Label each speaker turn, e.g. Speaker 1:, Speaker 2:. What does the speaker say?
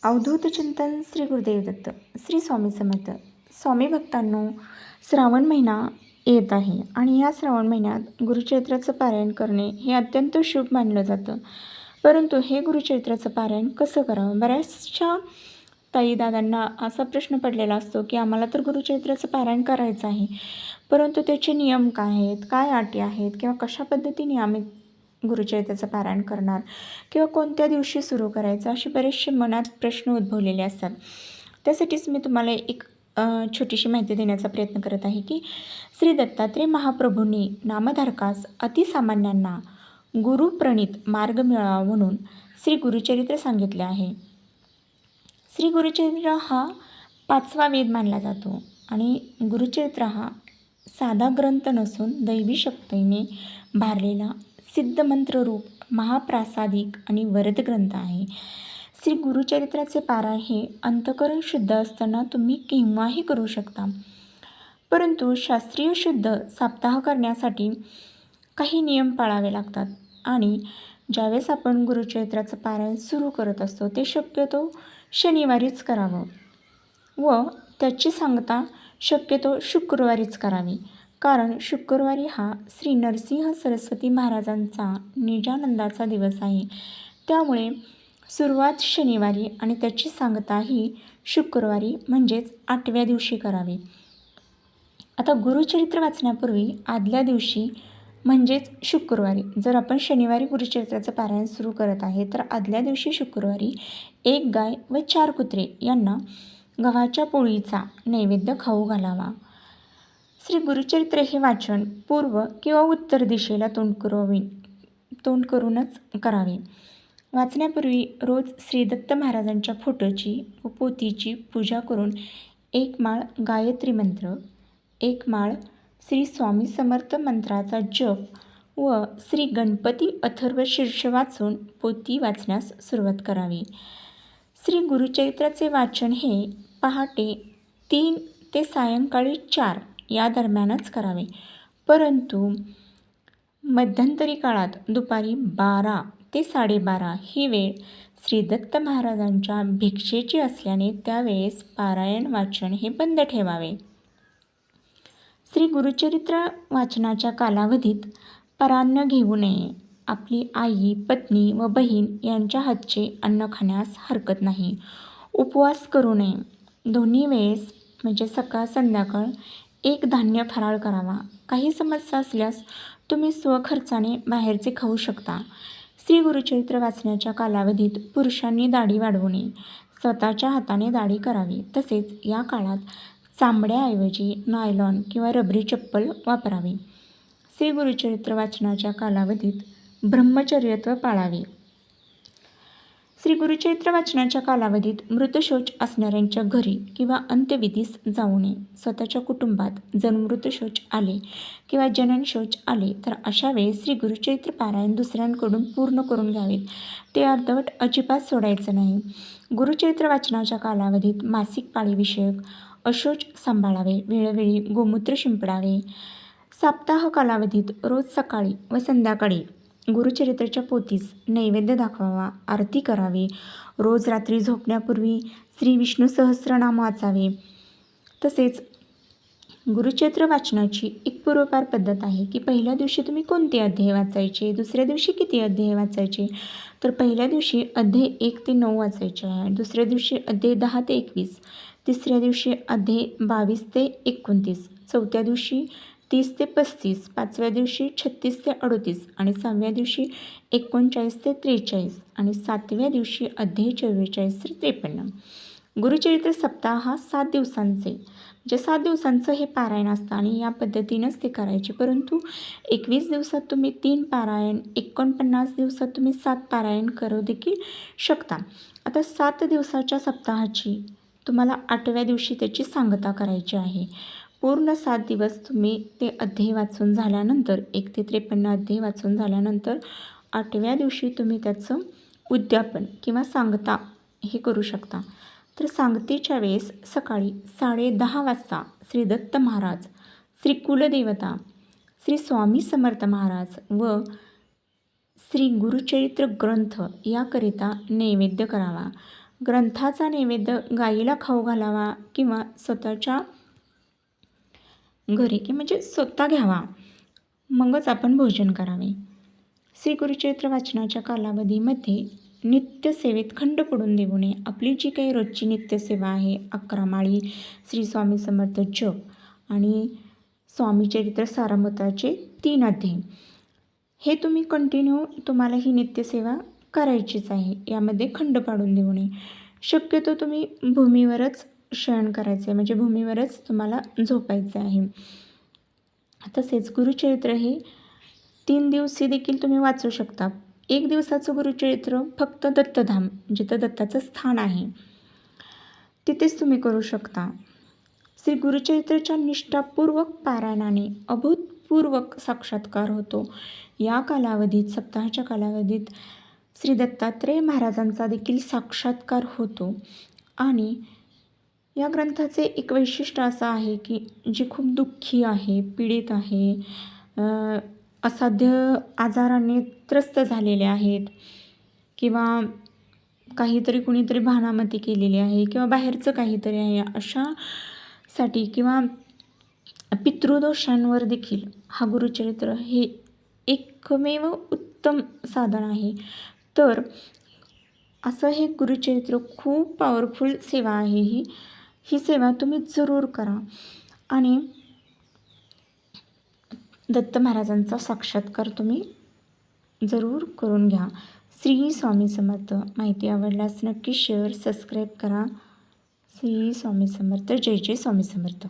Speaker 1: अवधूत चिंतन श्री गुरुदेव दत्त श्री स्वामी समर्थ. स्वामी भक्तांनो, श्रावण महिना येत आहे आणि या श्रावण महिन्यात गुरुचरित्राचं पारायण करणे हे अत्यंत शुभ मानलं जातं. परंतु हे गुरुचरित्राचं पारायण कसं करावं? बऱ्याचशा ताई दादांना असा प्रश्न पडलेला असतो की आम्हाला तर गुरुचरित्राचं पारायण करायचं आहे, परंतु त्याचे नियम काय आहेत, काय अटी आहेत, किंवा कशा पद्धतीने आम्ही गुरुचरित्राचं पारायण करणार, किंवा कोणत्या दिवशी सुरू करायचं, असे बरेचसे मनात प्रश्न उद्भवलेले असतात. त्यासाठीच मी तुम्हाला एक छोटीशी माहिती देण्याचा प्रयत्न करत आहे की श्री दत्तात्रेय महाप्रभूंनी नामधारकास अतिसामान्यांना गुरुप्रणीत मार्ग मिळावा म्हणून श्री गुरुचरित्र सांगितले आहे. श्री गुरुचरित्र हा 5वा वेद मानला जातो आणि गुरुचरित्र हा साधा ग्रंथ नसून दैवी शक्तीने भारलेला सिद्धमंत्ररूप महाप्रासादिक आणि वरद ग्रंथ आहे. श्री गुरुचरित्राचे पारायण हे अंतःकरण शुद्ध असताना तुम्ही केव्हाही करू शकता, परंतु शास्त्रीय शुद्ध सप्ताह करण्यासाठी काही नियम पाळावे लागतात आणि ज्यावेळेस आपण गुरुचरित्राचं पारायण सुरू करत असतो ते शक्यतो शनिवारीच करावं व त्याची सांगता शक्यतो शुक्रवारीच करावी, कारण शुक्रवारी हा श्री नरसिंह सरस्वती महाराजांचा निजानंदाचा दिवस आहे. त्यामुळे सुरुवात शनिवारी आणि त्याची सांगताही शुक्रवारी म्हणजेच 8व्या दिवशी करावी. आता गुरुचरित्र वाचण्यापूर्वी आदल्या दिवशी म्हणजेच शुक्रवारी, जर आपण शनिवारी गुरुचरित्राचं पारायण सुरू करत आहे तर आदल्या दिवशी शुक्रवारी 1 गाय व 4 कुत्रे यांना गव्हाच्या पोळीचा नैवेद्य खाऊ घालावा. श्री गुरुचरित्र हे वाचन पूर्व किंवा उत्तर दिशेला तोंड करूनच करावे. वाचण्यापूर्वी रोज श्री दत्त महाराजांच्या फोटोची व पोथीची पूजा करून 1 माळ गायत्री मंत्र, 1 माळ श्री स्वामी समर्थ मंत्राचा जप व श्री गणपती अथर्व शीर्ष वाचून पोथी वाचण्यास सुरुवात करावी. श्री गुरुचरित्राचे वाचन हे पहाटे 3 ते सायंकाळी 4 या दरम्यानच करावे, परंतु मध्यंतरी काळात दुपारी 12 ते 12:30 ही वेळ श्री दत्त महाराजांच्या भिक्षेची असल्याने त्यावेळेस पारायण वाचन हे बंद ठेवावे. श्री गुरुचरित्र वाचनाच्या कालावधीत परान्न घेऊ नये. आपली आई, पत्नी व बहीण यांच्या हातचे अन्न खाण्यास हरकत नाही. उपवास करू नये. दोन्ही वेळेस म्हणजे सकाळ संध्याकाळ 1 धान्य फराळ करावा. काही समस्या असल्यास तुम्ही स्वखर्चाने बाहेरचे खाऊ शकता. श्री गुरुचरित्र वाचण्याच्या कालावधीत पुरुषांनी दाढी वाढवू नये. स्वतःच्या हाताने दाढी करावी. तसेच या काळात चांबड्याऐवजी नायलॉन किंवा रबरी चप्पल वापरावी. श्री गुरुचरित्र वाचनाच्या कालावधीत ब्रह्मचर्यत्व पाळावे. श्री गुरुचरित्र वाचनाच्या कालावधीत मृतशौच असणाऱ्यांच्या घरी किंवा अंत्यविधीस जाऊ नये. स्वतःच्या कुटुंबात जर मृतशौच आले किंवा जननशौच आले तर अशा वेळी श्री गुरुचरित्र पारायण दुसऱ्यांकडून पूर्ण करून घ्यावेत. ते अर्धवट अजिबात सोडायचं नाही. गुरुचरित्र वाचनाच्या कालावधीत मासिक पाळीविषयक अशौच सांभाळावे. वेळोवेळी गोमूत्र शिंपडावे. सप्ताह कालावधीत रोज सकाळी व संध्याकाळी गुरुचरित्राच्या पोथीस नैवेद्य दाखवावा. आरती करावी. रोज रात्री झोपण्यापूर्वी श्री विष्णू सहस्रनाम वाचावे. तसेच गुरुचरित्र वाचनाची एक पूर्वपार पद्धत आहे की पहिल्या दिवशी तुम्ही कोणते अध्याय वाचायचे, दुसऱ्या दिवशी किती अध्याय वाचायचे. तर पहिल्या दिवशी अध्याय 1 ते 9 वाचायचे आहे, दुसऱ्या दिवशी अध्याय 10 ते 21, तिसऱ्या दिवशी अध्याय 22 ते 29, चौथ्या दिवशी 30 ते 35, 5व्या दिवशी 36 ते 38 आणि 6व्या दिवशी 39 ते 43 आणि 7व्या दिवशी अध्याय 44 ते 53. गुरुचरित्र सप्ताह हा 7 दिवसांचे म्हणजे 7 दिवसांचं हे पारायण असतं आणि या पद्धतीनंच ते करायचे. परंतु 21 दिवसात तुम्ही 3 पारायण, 49 दिवसात तुम्ही 7 पारायण करू देखील शकता. आता 7 दिवसाच्या सप्ताहाची तुम्हाला 8व्या दिवशी त्याची सांगता करायची आहे. पूर्ण 7 दिवस तुम्ही ते अध्याय वाचून झाल्यानंतर 1 ते 53 अध्याय वाचून झाल्यानंतर 8व्या दिवशी तुम्ही त्याचं उद्यापन किंवा सांगता हे करू शकता. तर सांगतेच्या वेळेस सकाळी 10:30 वाजता श्री दत्त महाराज, श्री कुलदेवता, श्री स्वामी समर्थ महाराज व श्री गुरुचरित्र ग्रंथ याकरिता नैवेद्य करावा. ग्रंथाचा नैवेद्य गाईला खाऊ घालावा किंवा स्वतःच्या घरी की म्हणजे स्वतः घ्यावा, मगच आपण भोजन करावे. श्री गुरुचरित्र वाचनाच्या कालावधीमध्ये नित्यसेवेत खंड पडून देऊ नये. आपली जी काही रोजची नित्यसेवा आहे, 11 माळी, श्री स्वामी समर्थ जप आणि स्वामी चरित्र सारामृताचे 3 अध्याय, हे तुम्ही कंटिन्यू तुम्हाला ही नित्यसेवा करायचीच आहे. यामध्ये खंड पाडून देऊ नये. शक्यतो तुम्ही भूमीवरच शयन करायचं आहे, म्हणजे भूमीवरच तुम्हाला झोपायचं आहे. तसेच गुरुचरित्र हे 3 दिवशी देखील तुम्ही वाचू शकता. 1 दिवसाचं गुरुचरित्र फक्त दत्तधाम, जिथं दत्ताचं स्थान आहे, तिथेच तुम्ही करू शकता. श्री गुरुचरित्राच्या निष्ठापूर्वक पारायणाने अभूतपूर्व साक्षात्कार होतो. या कालावधीत, सप्ताहाच्या कालावधीत श्री दत्तात्रेय महाराजांचा देखील साक्षात्कार होतो. आणि या ग्रंथाचे एक वैशिष्ट्य असं आहे की जे खूप दुःखी आहे, पीडित आहे, असाध्य आजाराने त्रस्त झालेले आहेत किंवा काहीतरी कुणीतरी भानामती केलेली आहे किंवा बाहेरचं काहीतरी आहे, अशासाठी किंवा पितृदोषांवर देखील हा गुरुचरित्र हे एकमेव उत्तम साधन आहे. तर असं हे गुरुचरित्र खूप पॉवरफुल सेवा आहे. ही सेवा तुम्ही जरूर करा आणि दत्त महाराजांचा साक्षात्कार तुम्ही जरूर करून घ्या. श्री स्वामी समर्थ. माहिती आवडल्यास नक्की शेअर, सबस्क्राईब करा. श्री स्वामी समर्थ. जय जय स्वामी समर्थ.